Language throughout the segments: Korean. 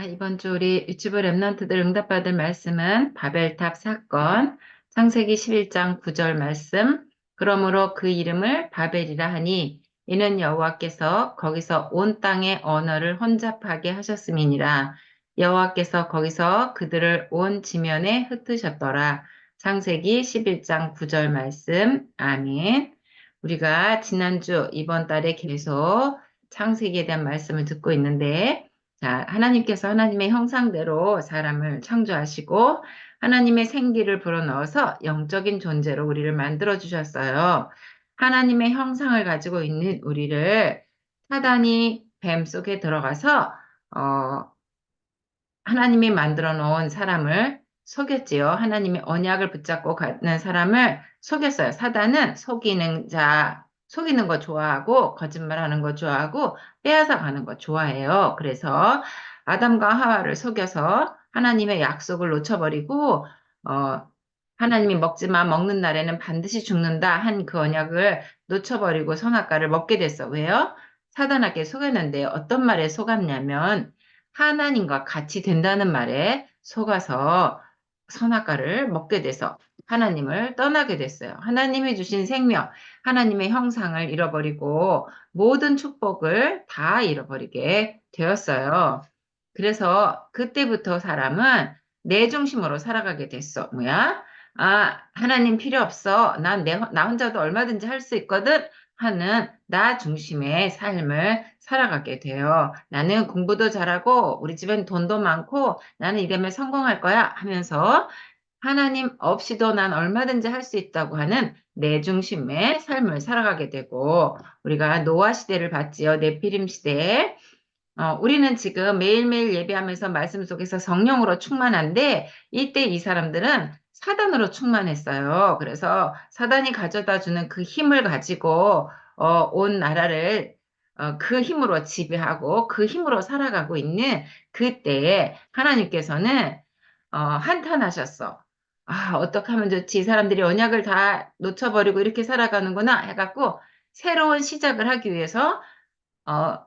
이번 주 우리 유치부 랩런트들 응답받을 말씀은 바벨탑 사건, 창세기 11장 9절 말씀. 그러므로 그 이름을 바벨이라 하니 이는 여호와께서 거기서 온 땅의 언어를 혼잡하게 하셨음이니라. 여호와께서 거기서 그들을 온 지면에 흩으셨더라. 창세기 11장 9절 말씀. 아멘. 우리가 지난주 이번 달에 계속 창세기에 대한 말씀을 듣고 있는데 자, 하나님께서 하나님의 형상대로 사람을 창조하시고 하나님의 생기를 불어넣어서 영적인 존재로 우리를 만들어 주셨어요. 하나님의 형상을 가지고 있는 우리를 사단이 뱀 속에 들어가서 어, 하나님이 만들어 놓은 사람을 속였지요. 하나님의 언약을 붙잡고 가는 사람을 속였어요. 사단은 속이는 거 좋아하고, 거짓말하는 거 좋아하고, 빼앗아 가는 거 좋아해요. 그래서 아담과 하와를 속여서 하나님의 약속을 놓쳐버리고, 어, 하나님이 먹지 마, 먹는 날에는 반드시 죽는다 한 그 언약을 놓쳐버리고 선악과를 먹게 됐어. 왜요? 사단에게 속였는데 어떤 말에 속았냐면, 하나님과 같이 된다는 말에 속아서 선악과를 먹게 돼서 하나님을 떠나게 됐어요. 하나님이 주신 생명, 하나님의 형상을 잃어버리고 모든 축복을 다 잃어버리게 되었어요. 그래서 그때부터 사람은 내 중심으로 살아가게 됐어. 뭐야? 하나님 필요 없어. 나 혼자도 얼마든지 할 수 있거든. 하는 나 중심의 삶을 살아가게 돼요. 나는 공부도 잘하고 우리 집엔 돈도 많고 나는 이러면 성공할 거야 하면서 하나님 없이도 난 얼마든지 할 수 있다고 하는 내 중심의 삶을 살아가게 되고 우리가 노아 시대를 봤지요. 네피림 시대에 우리는 지금 매일매일 예배하면서 말씀 속에서 성령으로 충만한데 이때 이 사람들은 사단으로 충만했어요. 그래서 사단이 가져다 주는 그 힘을 가지고 온 나라를 그 힘으로 지배하고 그 힘으로 살아가고 있는 그때에 하나님께서는 한탄하셨어. 어떻게 하면 좋지? 이 사람들이 언약을 다 놓쳐버리고 이렇게 살아가는구나 해갖고 새로운 시작을 하기 위해서 어,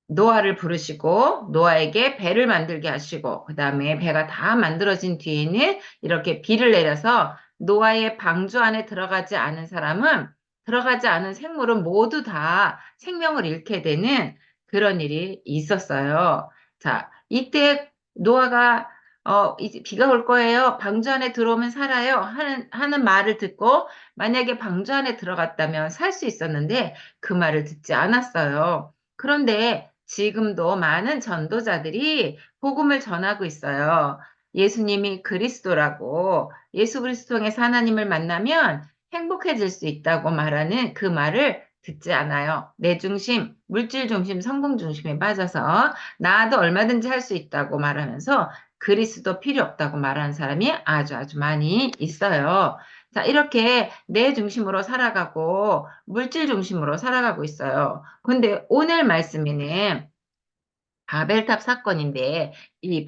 노아를 부르시고 노아에게 배를 만들게 하시고 그다음에 배가 다 만들어진 뒤에는 이렇게 비를 내려서 노아의 방주 안에 들어가지 않은 사람은 들어가지 않은 생물은 모두 다 생명을 잃게 되는 그런 일이 있었어요. 자, 이때 노아가 이제 비가 올 거예요. 방주 안에 들어오면 살아요. 하는 말을 듣고 만약에 방주 안에 들어갔다면 살 수 있었는데 그 말을 듣지 않았어요. 그런데 지금도 많은 전도자들이 복음을 전하고 있어요. 예수님이 그리스도라고 예수 그리스도 통해서 하나님을 만나면 행복해질 수 있다고 말하는 그 말을 듣지 않아요. 내 중심, 물질 중심, 성공 중심에 빠져서 나도 얼마든지 할 수 있다고 말하면서 그리스도 필요 없다고 말하는 사람이 아주 아주 많이 있어요. 자, 이렇게 내 중심으로 살아가고 물질 중심으로 살아가고 있어요. 근데 오늘 말씀에는 바벨탑 사건인데 이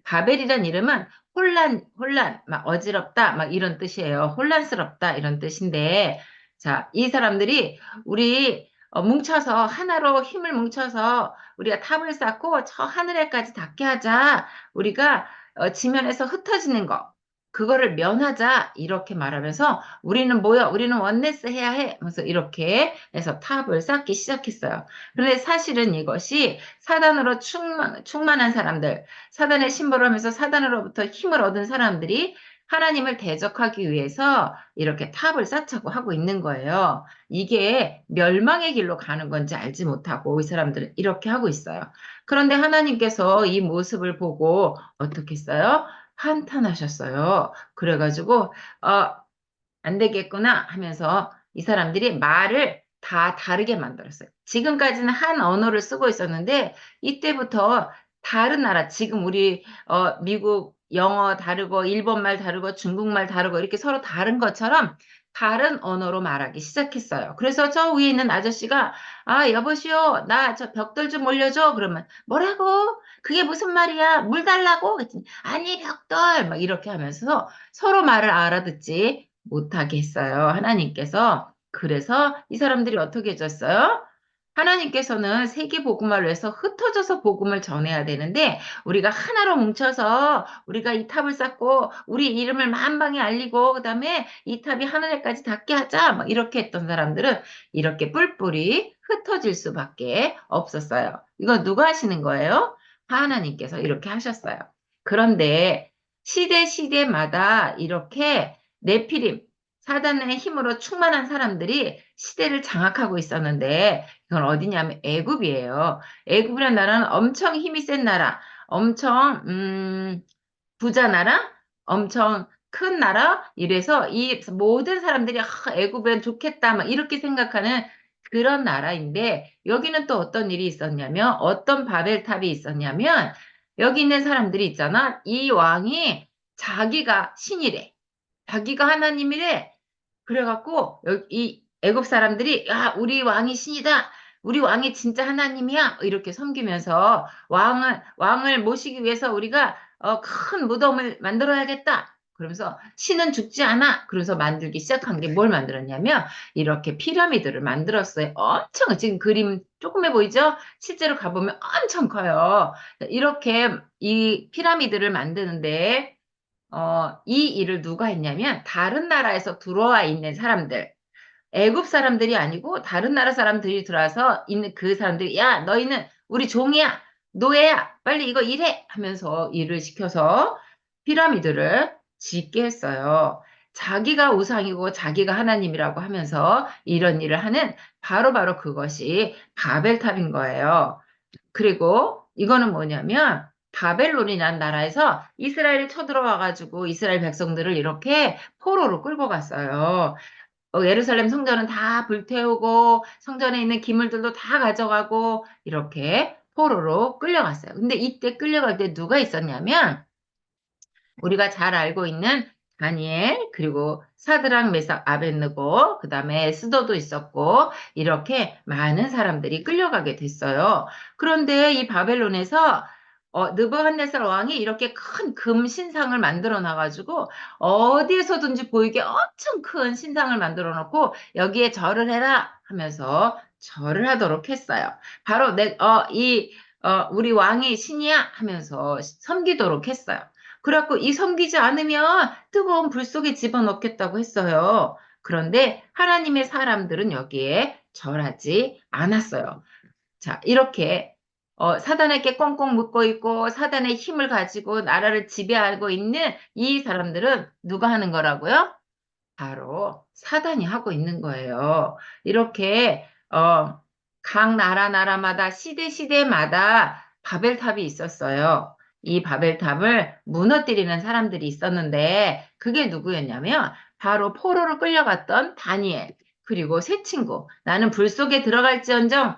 바벨이란 이름은 혼란, 막 어지럽다, 막 이런 뜻이에요. 혼란스럽다 이런 뜻인데 자, 이 사람들이 우리 뭉쳐서 하나로 힘을 뭉쳐서 우리가 탑을 쌓고 저 하늘에까지 닿게 하자. 우리가 지면에서 흩어지는 거 그거를 면하자 이렇게 말하면서 우리는 뭐야? 우리는 원네스 해야 해. 그래서 이렇게 해서 탑을 쌓기 시작했어요. 그런데 사실은 이것이 사단으로 충만한 사람들, 사단의 신부를 하면서 사단으로부터 힘을 얻은 사람들이 하나님을 대적하기 위해서 이렇게 탑을 쌓자고 하고 있는 거예요. 이게 멸망의 길로 가는 건지 알지 못하고 이 사람들은 이렇게 하고 있어요. 그런데 하나님께서 이 모습을 보고 어떻게 했어요? 한탄하셨어요. 그래가지고, 안 되겠구나 하면서 이 사람들이 말을 다 다르게 만들었어요. 지금까지는 한 언어를 쓰고 있었는데 이때부터 다른 나라, 지금 우리 미국 영어 다르고 일본말 다르고 중국말 다르고 이렇게 서로 다른 것처럼 다른 언어로 말하기 시작했어요. 그래서 저 위에 있는 아저씨가 여보시오 나 저 벽돌 좀 올려줘 그러면 뭐라고? 그게 무슨 말이야? 물 달라고? 그랬더니 아니 벽돌 막 이렇게 하면서 서로 말을 알아듣지 못하게 했어요. 하나님께서. 그래서 이 사람들이 어떻게 해줬어요? 하나님께서는 세계 복음화를 위해서 흩어져서 복음을 전해야 되는데 우리가 하나로 뭉쳐서 우리가 이 탑을 쌓고 우리 이름을 만방에 알리고 그다음에 이 탑이 하늘에까지 닿게 하자 막 이렇게 했던 사람들은 이렇게 뿔뿔이 흩어질 수밖에 없었어요. 이거 누가 하시는 거예요? 하나님께서 이렇게 하셨어요. 그런데 시대 시대마다 이렇게 네피림 사단의 힘으로 충만한 사람들이 시대를 장악하고 있었는데 이건 어디냐면 애굽이에요. 애굽이라는 나라는 엄청 힘이 센 나라, 엄청 부자 나라, 엄청 큰 나라. 이래서 이 모든 사람들이 애굽은 좋겠다 막 이렇게 생각하는 그런 나라인데 여기는 또 어떤 일이 있었냐면 어떤 바벨탑이 있었냐면 여기 있는 사람들이 있잖아. 이 왕이 자기가 신이래. 자기가 하나님이래. 그래갖고 이 애굽 사람들이 야 우리 왕이 신이다. 우리 왕이 진짜 하나님이야. 이렇게 섬기면서 왕을 모시기 위해서 우리가 큰 무덤을 만들어야겠다. 그러면서 신은 죽지 않아. 그래서 만들기 시작한 게 뭘 만들었냐면 이렇게 피라미드를 만들었어요. 엄청 지금 그림 조그매 보이죠? 실제로 가보면 엄청 커요. 이렇게 이 피라미드를 만드는데 이 일을 누가 했냐면 다른 나라에서 들어와 있는 사람들, 애굽 사람들이 아니고 다른 나라 사람들이 들어와서 있는 그 사람들이 야, 너희는 우리 종이야, 노예야, 빨리 이거 일해 하면서 일을 시켜서 피라미드를 짓게 했어요. 자기가 우상이고 자기가 하나님이라고 하면서 이런 일을 하는 바로 그것이 바벨탑인 거예요. 그리고 이거는 뭐냐면 바벨론이라는 나라에서 이스라엘이 쳐들어와가지고 이스라엘 백성들을 이렇게 포로로 끌고 갔어요. 예루살렘 성전은 다 불태우고 성전에 있는 기물들도 다 가져가고 이렇게 포로로 끌려갔어요. 근데 이때 끌려갈 때 누가 있었냐면 우리가 잘 알고 있는 다니엘, 그리고 사드랑, 메삭, 아벳느고, 그 다음에 스도도 있었고, 이렇게 많은 사람들이 끌려가게 됐어요. 그런데 이 바벨론에서 느부갓네살 왕이 이렇게 큰 금 신상을 만들어 놔가지고 어디에서든지 보이게 엄청 큰 신상을 만들어 놓고 여기에 절을 해라 하면서 절을 하도록 했어요. 바로 우리 왕이 신이야 하면서 섬기도록 했어요. 그래갖고 이 섬기지 않으면 뜨거운 불 속에 집어넣겠다고 했어요. 그런데 하나님의 사람들은 여기에 절하지 않았어요. 자, 이렇게 사단에게 꽁꽁 묶고 있고 사단의 힘을 가지고 나라를 지배하고 있는 이 사람들은 누가 하는 거라고요? 바로 사단이 하고 있는 거예요. 이렇게 각 나라마다 시대마다 바벨탑이 있었어요. 이 바벨탑을 무너뜨리는 사람들이 있었는데 그게 누구였냐면 바로 포로로 끌려갔던 다니엘 그리고 세 친구. 나는 불 속에 들어갈지언정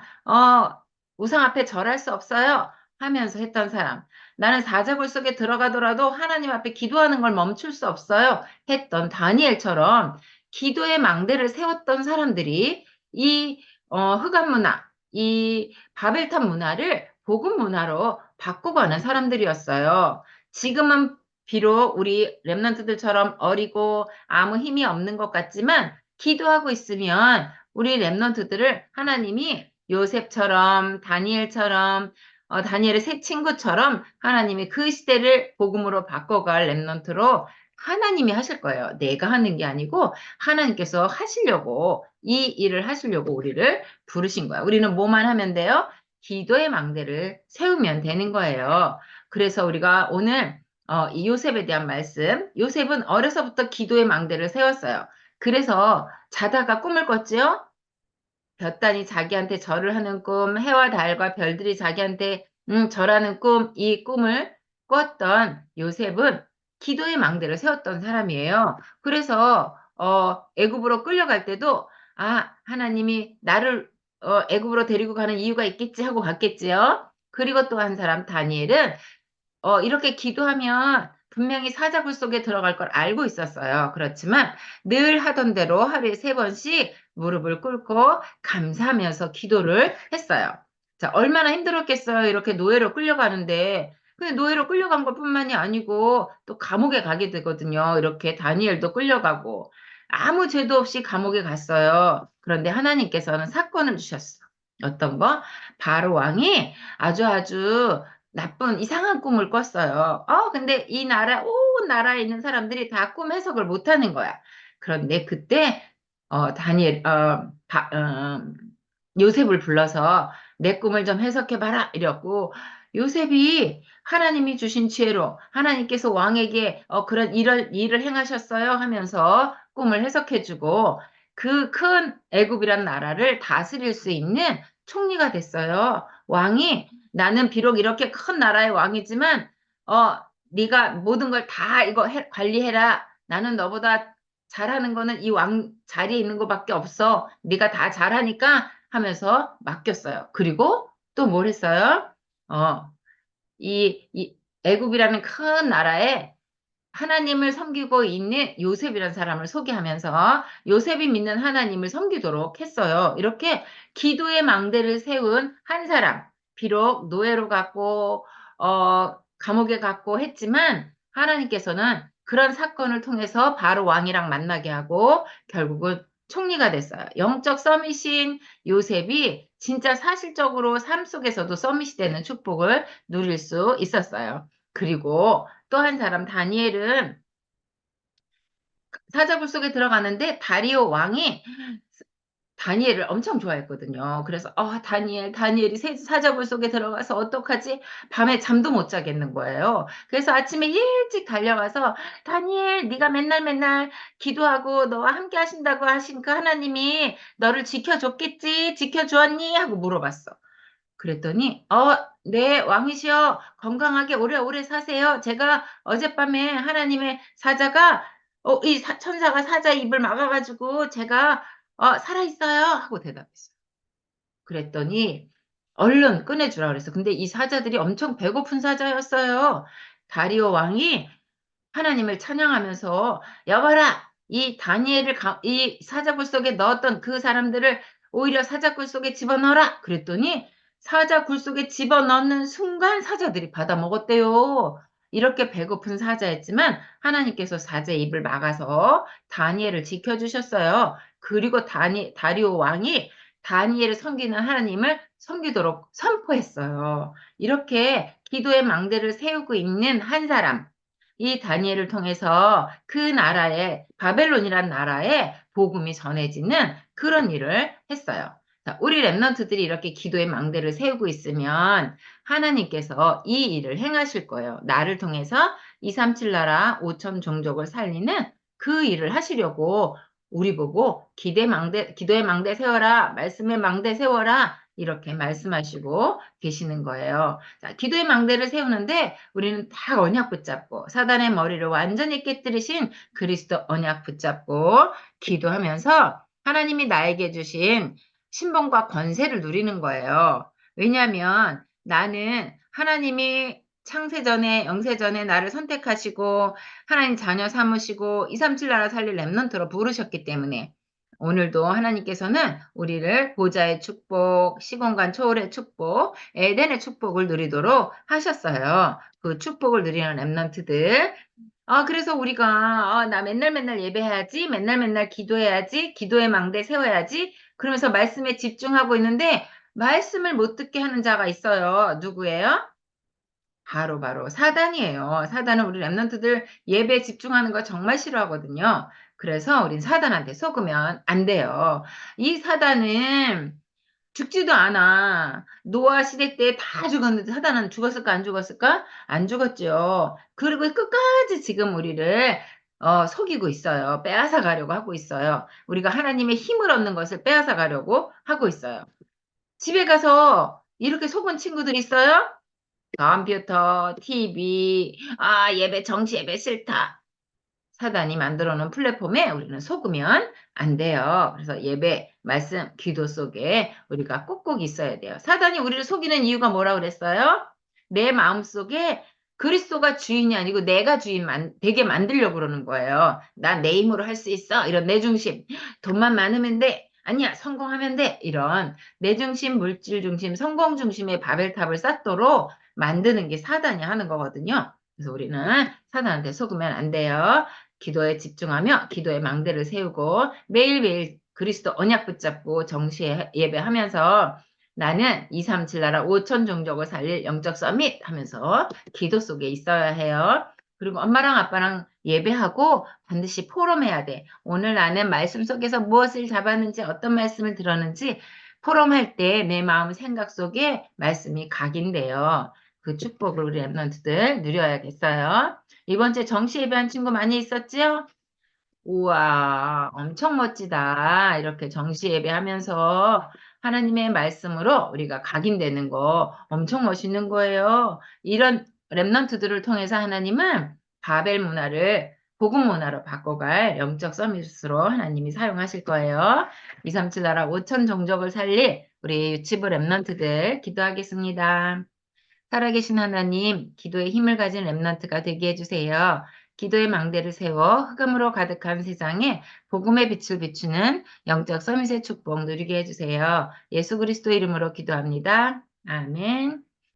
우상 앞에 절할 수 없어요 하면서 했던 사람. 나는 사자굴 속에 들어가더라도 하나님 앞에 기도하는 걸 멈출 수 없어요 했던 다니엘처럼 기도의 망대를 세웠던 사람들이 이 흑암 문화, 이 바벨탑 문화를 복음 문화로 바꾸고하는 사람들이었어요. 지금은 비록 우리 랩런트들처럼 어리고 아무 힘이 없는 것 같지만 기도하고 있으면 우리 랩런트들을 하나님이 요셉처럼 다니엘처럼 다니엘의 세 친구처럼 하나님이 그 시대를 복음으로 바꿔갈 랩넌트로 하나님이 하실 거예요. 내가 하는 게 아니고 하나님께서 하시려고 이 일을 하시려고 우리를 부르신 거야. 우리는 뭐만 하면 돼요? 기도의 망대를 세우면 되는 거예요. 그래서 우리가 오늘 이 요셉에 대한 말씀, 요셉은 어려서부터 기도의 망대를 세웠어요. 그래서 자다가 꿈을 꿨지요? 볕단이 자기한테 절을 하는 꿈, 해와 달과 별들이 자기한테 절하는 꿈, 이 꿈을 꿨던 요셉은 기도의 망대를 세웠던 사람이에요. 그래서 애굽으로 끌려갈 때도 하나님이 나를 애굽으로 데리고 가는 이유가 있겠지 하고 갔겠지요. 그리고 또 한 사람 다니엘은 이렇게 기도하면 분명히 사자굴 속에 들어갈 걸 알고 있었어요. 그렇지만 늘 하던 대로 하루에 3번씩 무릎을 꿇고 감사하면서 기도를 했어요. 자, 얼마나 힘들었겠어요. 이렇게 노예로 끌려가는데. 근데 노예로 끌려간 것뿐만이 아니고 또 감옥에 가게 되거든요. 이렇게 다니엘도 끌려가고 아무 죄도 없이 감옥에 갔어요. 그런데 하나님께서는 사건을 주셨어. 어떤 거? 바로 왕이 아주 나쁜 이상한 꿈을 꿨어요. 근데 이 나라, 온 나라에 있는 사람들이 다 꿈 해석을 못 하는 거야. 그런데 그때, 다니엘, 요셉을 불러서 내 꿈을 좀 해석해봐라. 이랬고, 요셉이 하나님이 주신 지혜로 하나님께서 왕에게 그런 일을 행하셨어요 하면서 꿈을 해석해주고 그 큰 애굽이란 나라를 다스릴 수 있는 총리가 됐어요. 왕이 나는 비록 이렇게 큰 나라의 왕이지만 어 네가 모든 걸 다 이거 관리해라. 나는 너보다 잘하는 거는 이 왕 자리에 있는 것밖에 없어. 네가 다 잘하니까 하면서 맡겼어요. 그리고 또 뭘 했어요? 어, 이 애굽이라는 큰 나라에 하나님을 섬기고 있는 요셉이라는 사람을 소개하면서 요셉이 믿는 하나님을 섬기도록 했어요. 이렇게 기도의 망대를 세운 한 사람, 비록 노예로 갔고, 감옥에 갔고 했지만 하나님께서는 그런 사건을 통해서 바로 왕이랑 만나게 하고 결국은 총리가 됐어요. 영적 서밋인 요셉이 진짜 사실적으로 삶 속에서도 서밋이 되는 축복을 누릴 수 있었어요. 그리고 또 한 사람 다니엘은 사자굴 속에 들어가는데 다리오 왕이 다니엘을 엄청 좋아했거든요. 그래서 다니엘이 사자굴 속에 들어가서 어떡하지? 밤에 잠도 못 자겠는 거예요. 그래서 아침에 일찍 달려가서 다니엘, 네가 맨날 기도하고 너와 함께 하신다고 하신 그 하나님이 너를 지켜줬겠지? 지켜주었니? 하고 물어봤어. 그랬더니, 네, 왕이시여, 건강하게 오래오래 사세요. 제가 어젯밤에 하나님의 사자가, 천사가 사자 입을 막아가지고 제가, 살아있어요. 하고 대답했어요. 그랬더니, 얼른 꺼내주라 그랬어. 근데 이 사자들이 엄청 배고픈 사자였어요. 다리오 왕이 하나님을 찬양하면서 여봐라 이 다니엘을 이 사자굴 속에 넣었던 그 사람들을 오히려 사자굴 속에 집어넣어라 그랬더니 사자굴 속에 집어넣는 순간 사자들이 받아먹었대요. 이렇게 배고픈 사자였지만 하나님께서 사자의 입을 막아서 다니엘을 지켜주셨어요. 그리고 다리오 왕이 다니엘을 섬기는 하나님을 섬기도록 선포했어요. 이렇게 기도의 망대를 세우고 있는 한 사람, 이 다니엘을 통해서 그 나라에 바벨론이란 나라에 복음이 전해지는 그런 일을 했어요. 자, 우리 랩런트들이 이렇게 기도의 망대를 세우고 있으면 하나님께서 이 일을 행하실 거예요. 나를 통해서 237 나라 5천 종족을 살리는 그 일을 하시려고 우리 보고 기도의 망대 세워라, 말씀의 망대 세워라 이렇게 말씀하시고 계시는 거예요. 자, 기도의 망대를 세우는데 우리는 다 언약 붙잡고 사단의 머리를 완전히 깨뜨리신 그리스도 언약 붙잡고 기도하면서 하나님이 나에게 주신 신분과 권세를 누리는 거예요. 왜냐하면 나는 하나님이 창세전에 영세전에 나를 선택하시고 하나님 자녀 삼으시고 237 나라 살릴 렘넌트로 부르셨기 때문에 오늘도 하나님께서는 우리를 보좌의 축복, 시공간 초월의 축복, 에덴의 축복을 누리도록 하셨어요. 그 축복을 누리는 렘넌트들. 그래서 우리가 나 맨날 예배해야지, 맨날 기도해야지, 기도의 망대 세워야지, 그러면서 말씀에 집중하고 있는데 말씀을 못 듣게 하는 자가 있어요. 누구예요? 바로 사단이에요. 사단은 우리 랩런트들 예배에 집중하는 거 정말 싫어하거든요. 그래서 우린 사단한테 속으면 안 돼요. 이 사단은 죽지도 않아. 노아 시대 때 다 죽었는데 사단은 죽었을까 안 죽었을까? 안 죽었죠. 그리고 끝까지 지금 우리를 속이고 있어요. 빼앗아 가려고 하고 있어요. 우리가 하나님의 힘을 얻는 것을 빼앗아 가려고 하고 있어요. 집에 가서 이렇게 속은 친구들 있어요? 컴퓨터, TV, 예배, 정시 예배 싫다. 사단이 만들어 놓은 플랫폼에 우리는 속으면 안 돼요. 그래서 예배, 말씀, 기도 속에 우리가 꼭꼭 있어야 돼요. 사단이 우리를 속이는 이유가 뭐라 그랬어요? 내 마음속에 그리스도가 주인이 아니고 내가 되게 만들려고 그러는 거예요. 나 내 힘으로 할 수 있어. 이런 내 중심. 돈만 많으면 돼. 아니야, 성공하면 돼. 이런 내 중심, 물질 중심, 성공 중심의 바벨탑을 쌓도록 만드는 게 사단이 하는 거거든요. 그래서 우리는 사단한테 속으면 안 돼요. 기도에 집중하며 기도의 망대를 세우고 매일매일 그리스도 언약 붙잡고 정시에 예배하면서 나는 237 나라 5천 종족을 살릴 영적 서밋 하면서 기도 속에 있어야 해요. 그리고 엄마랑 아빠랑 예배하고 반드시 포럼해야 돼. 오늘 나는 말씀 속에서 무엇을 잡았는지 어떤 말씀을 들었는지 포럼할 때 내 마음 생각 속에 말씀이 각인돼요. 그 축복을 우리 랩런트들 누려야겠어요. 이번 주에 정시 예배한 친구 많이 있었지요? 우와, 엄청 멋지다. 이렇게 정시 예배하면서 하나님의 말씀으로 우리가 각인되는 거 엄청 멋있는 거예요. 이런 랩넌트들을 통해서 하나님은 바벨 문화를 복음 문화로 바꿔갈 영적 서밋으로 하나님이 사용하실 거예요. 237 나라 5천 종족을 살릴 우리 유치부 랩넌트들 기도하겠습니다. 살아계신 하나님, 기도에 힘을 가진 랩넌트가 되게 해주세요. 기도의 망대를 세워 흑암으로 가득한 세상에 복음의 빛을 비추는 영적 서밋의 축복 누리게 해주세요. 예수 그리스도 이름으로 기도합니다. 아멘.